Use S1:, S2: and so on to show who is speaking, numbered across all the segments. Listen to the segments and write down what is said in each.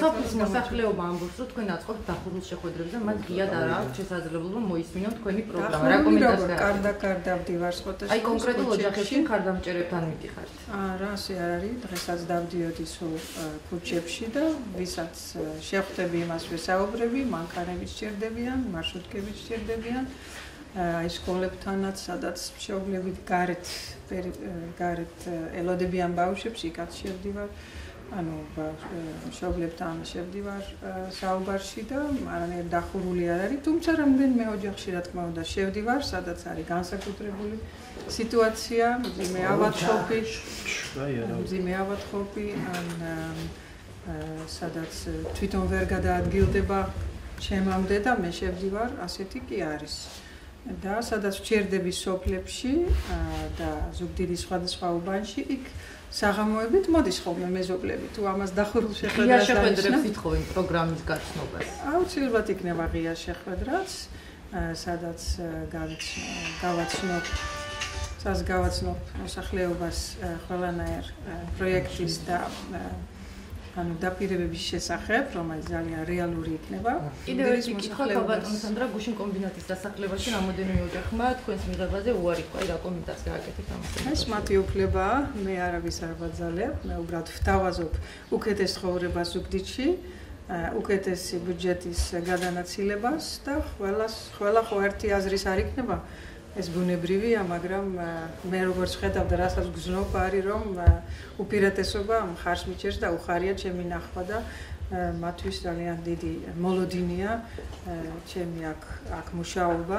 S1: სოფლის მოსახლეობა ამბობს, რომ თქვენ აწყობთ დახურულ შეხვედრებს და მათ ღიად არ აქვს შესაძლებლობა მოისმინონ თქვენი პროგრამა. რა კომენტარია?
S2: კარდავდი ვარსკოტაში.
S1: აი კონკრეტულ ოჯახებში მხარდამჭერებთან მიდიხართ.
S2: რა ასე არ არის, დღესაც დავდიოდი სულ ქუჩებში და ვისაც შეხვდები იმას ვესაუბრები, მანქანები სჭირდებიან, მარშრუტკები სჭირდებიან. აი სკოლებთანაც, სადაც შეუძლებით გარეთ ელოდებიან ბავშვებს, იქაც შევდივარ. ანუ მშობლებთან შევდივარ საუბარში და არანაირ დახურული არ არის, თუმცა რამდენიმე ოჯახში რა თქმა უნდა შევდივარ, სადაც არის განსაკუთრებული სიტუაცია, მძიმე ავადმყოფი, ან სადაც თვითონ ვერ გადაადგილდება ჩემამდე და მე შევდივარ, ასეთი კი არის. და სადაც ვჭირდები სოფლებში და ზუგდიდის სხვადასხვა უბანში, იქ საღამოებით მოდის ხოლმე მეზობლები თუ ამას დახურულ შეხვედრას
S1: შეხვედრებს ითხოვენ პროგრამის გაცნობას.
S2: აუცილებლად იქნება ღია შეხვედრაც, სადაც გავაცნობ მოსახლეობას ყველანაირ პროექტის და ანუ დაპირებების შესახებ, რომელიც ძალიან რეალური იქნება.
S1: კიდევ ერთი კითხვა ბატონო სანდრა, გუშინ კომბინატის დასახლებაში რამოდენიმე ოჯახმა თქვენს მიღებაზე უარი თქვა, რა კომენტარს გააკეთეთ ამასთან?
S2: ეს მათი უფლებაა, მე არავის არ ვაძალებ, მე უბრალოდ ვთავაზობ უკეთეს ცხოვრებას ზუგდიდში, უკეთესი ბიუჯეტის გადანაცილებას და ყველა ხო ერთი აზრის არ იქნება. ეს ბუნებრივია, მაგრამ მე როგორც ხედავ და რასაც გზნობ არის, რომ უპირატესობა მხარს მიჭერს და უხარია ჩემი ნახვა და მათთვის ძალიან დიდი მოლოდინია ჩემი აქ მუშაობა,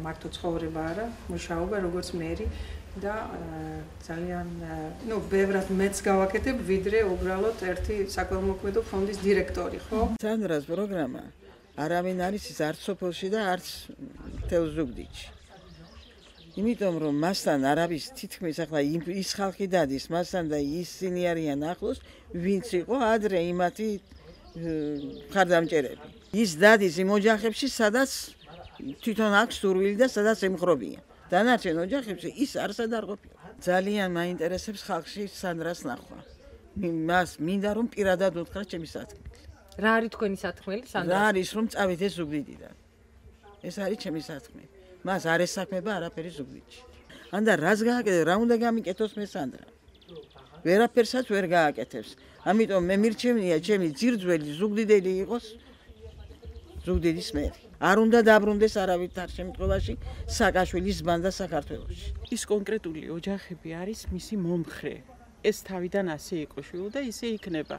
S2: მარტო ცხოვრება არა, მუშაობა როგორც მერი და ძალიან ბევრად მეც გავაკეთებ, ვიდრე უბრალოდ ერთი საქველმოქმედო ფონდის დირექტორი, ხო?
S3: სანდრას პროგრამა არავინ არის ის არც სოფელში და არც მთელ ზუგდიდში. იმიტომ რომ მასთან არავის თითქმის ახლა ის ხალხი დადის მასთან და ისინი არიან ახლოს, ვინც იყო ადრე იმათი მხარდამჭერები. ის დადის იმ ოჯახებში, სადაც თვითონ აქვს სურვილი და სადაც ემხრობიან. დანარჩენ ოჯახებში ის არსად არ ყოფილა. ძალიან მაინტერესებს ხალხში სანდრას ნახვა. მას მინდა რომ პირადად უთხრა ჩემი სათქმელი.
S1: რა არის თქვენი სათქმელი სანდრა?
S3: რა არის რომ წავიდე ზუგდიდიდან. ეს არის ჩემი სათქმელი. მას არ ესაქმება არაფერი ზუგდიდში. ანდა რას გააკეთე, რა უნდა გამიკეთოს მე სანდრა. ვერაფერსაც ვერ გააკეთებს. ამიტომ მე მირჩევნია ჩემი ძირძველი ზუგდიდელი იყოს ზუგდიდის მერი. არ უნდა დაბრუნდეს არავითარ შემთხვევაში სააკაშვილის ბანდა საქართველოში.
S4: ის კონკრეტული ოჯახები არის მისი მომხრე. ეს თავიდან ასე იყო შვილო და ისე იქნება.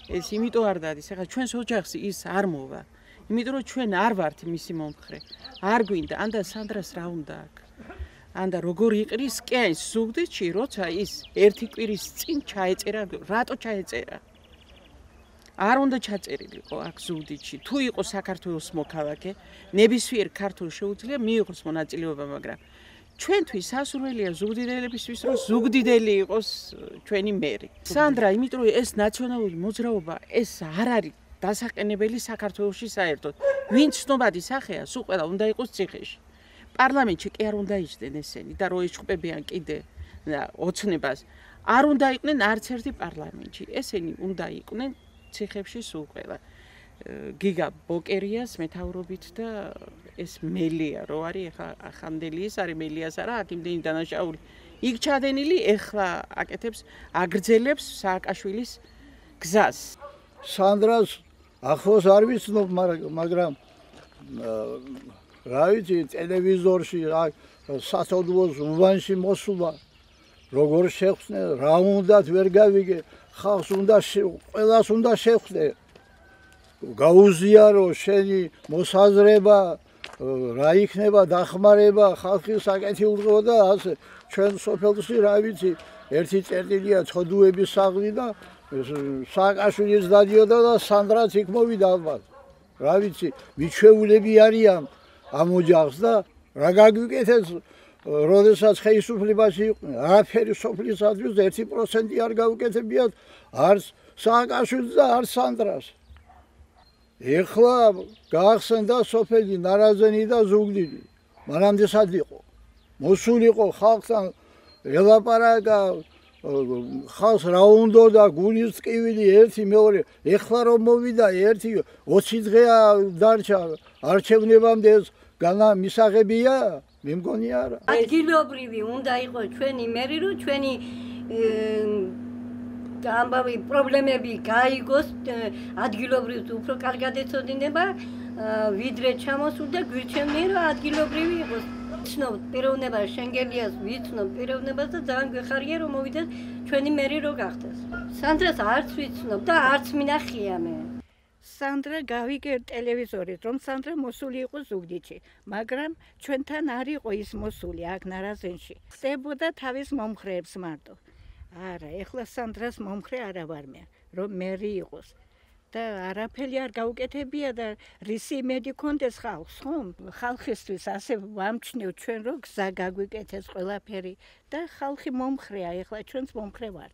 S4: ეს იმიტომ არ დადის, ახლა ჩვენს ოჯახს ის არ მოვა. იმიტომ რომ ჩვენ არ ვართ მისი მომხრე. არ გვინდა, ანდა სანდრას რა უნდა აქ? ანდა როგორ იყრის კენს ზუგდიდში, როცა ის ერთი კვირის წინ ჩაეწერა, რატო ჩაეწერა? არ უნდა ჩაწერილიყო აქ ზუგდიდში. თუ იყო საქართველოს მოქალაქე, ნებისმიერ ქართულს შეუძლია მიიღოს მონაწილეობა, მაგრამ ჩვენთვის სასურველია ზუგდიდებისთვის, რომ ზუგდიდელი იყოს ჩვენი მერი. სანდრა, იმიტომ რომ ეს ნაციონალური მოძრაობა, ეს არ არის დასაყენებელი საქართველოში საერთოდ. ვინც ცნობადი სახეა, სულ ყველა უნდა იყოს ციხეში. პარლამენტში კი არ უნდა იჯდნენ ესენი და რო ეჭვებიან კიდე ოცნებას. არ უნდა იყვნენ არც ერთი პარლამენტში. ესენი უნდა იყვნენ ციხებში სულ ყველა. გიგა ბოკერიას მეთაურობით და ეს მელია რო არის ახამდელი ის არის მელიას არა აქ იმდენი დანაშაული. იქ ჩადენილი ეხლა აკეთებს აგრძელებს სააკაშვილის გზას.
S5: სანდრას ახლოს არ ვიცნობ, მაგრამ რა ვიცი, ტელევიზორში საცოდვოს უბანში მოსულა, როგორ შეხვდე, რა უნდათ ვერ გავიგე, ხალხს უნდა ყველას უნდა შეხვდე. გაუზიარო შენი მოსაზრება, რა იქნება დახმარება, ხალხის საკეთილდღეო და ასე. ჩვენ სოფელში რა ვიცი, ერთი წერტილია ცოდუების სახლი და სააკაშვილის დადიოდა და სანდრაც იქ მოვიდა ალბათ. რა ვიცი, მიჩვეულები არიან ამ ოჯახს და რა გაგვიკეთეს, როდესაც ხელისუფლებაში იყვნენ, არაფერი სოფლისათვის 1% არ გავუკეთებიათ, არც სააკაშვილს და არც სანდრას. ეხლა გაახსენდა სოფელი ნარაზენი და ზუგდიდი. მანამდე სად იყო? მოსულიყო ხალხთან ელაპარაკა, ხალხს რა უნდა და გულის ტკივილი ერთი მეორე ეხლა რომ მოვიდა ერთი 20 დღეა დარჩა არჩევნებამდე ეს განამისაღებია მე მგონი არა
S6: ადგილობრივი უნდა იყოს ჩვენი მერი რომ ჩვენი ამბავი პრობლემები გაიგოს ადგილობრივს უფრო კარგად ეცოდინება ვიდრე ჩამოსულდა გვირჩევნია რომ ადგილობრივი იყოს ვიცნობ პიროვნებას შენგელიას ვიცნობ პიროვნებას და ძალიან გვეხარია რომ მოვიდეს ჩვენი მერი რო გახდეს სანდრას არც ვიცნობ და არც მინახია მე
S7: სანდრა გავიგე ტელევიზორით რომ სანდრა მოსული იყო ზუგდიდში მაგრამ ჩვენთან არ იყო ის მოსული აქ ნარაზენში ხდებოდა თავის მომხრეებს მარტო არა ეხლა სანდრას მომხრე არა ვარ მე რომ მერი იყოს და არაფერი არ გაუკეთებია და რისი იმედი კონდეს ხალხს ხომ ხალხისთვის ასე ვამჩნევ ჩვენ რომ გზა გაგვიკეთეს ყველაფერი და ხალხი მომხრეა ეხლა ჩვენც მომხრე ვართ